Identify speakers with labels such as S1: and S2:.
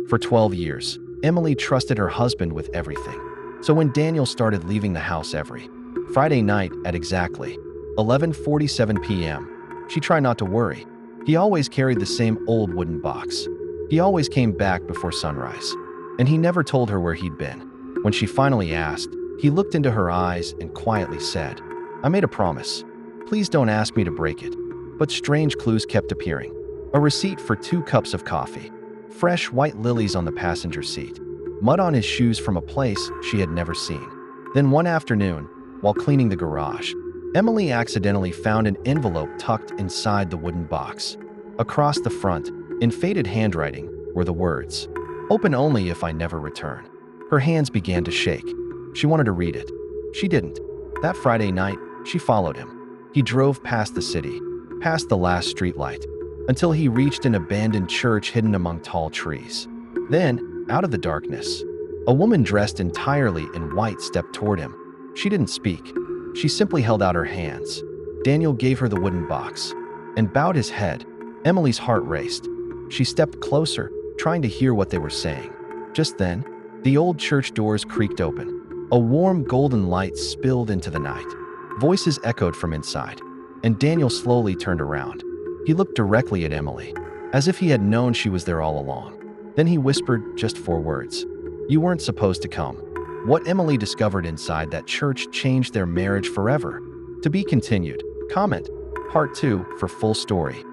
S1: For 12 years, Emily trusted her husband with everything. So when Daniel started leaving the house every Friday night at exactly 11:47 p.m., she tried not to worry. He always carried the same old wooden box. He always came back before sunrise. And he never told her where he'd been. When she finally asked, he looked into her eyes and quietly said, "I made a promise. Please don't ask me to break it." But strange clues kept appearing. A receipt for 2 cups of coffee, fresh white lilies on the passenger seat, mud on his shoes from a place she had never seen. Then one afternoon, while cleaning the garage, Emily accidentally found an envelope tucked inside the wooden box. Across the front, in faded handwriting, were the words, "Open only if I never return." Her hands began to shake. She wanted to read it. She didn't. That Friday night, she followed him. He drove past the city, past the last streetlight, until he reached an abandoned church hidden among tall trees. Then, out of the darkness, a woman dressed entirely in white stepped toward him. She didn't speak. She simply held out her hands. Daniel gave her the wooden box and bowed his head. Emily's heart raced. She stepped closer, trying to hear what they were saying. Just then, the old church doors creaked open. A warm golden light spilled into the night. Voices echoed from inside, and Daniel slowly turned around. He looked directly at Emily, as if he had known she was there all along. Then he whispered just 4 words. "You weren't supposed to come." What Emily discovered inside that church changed their marriage forever. To be continued. Comment Part 2 for full story.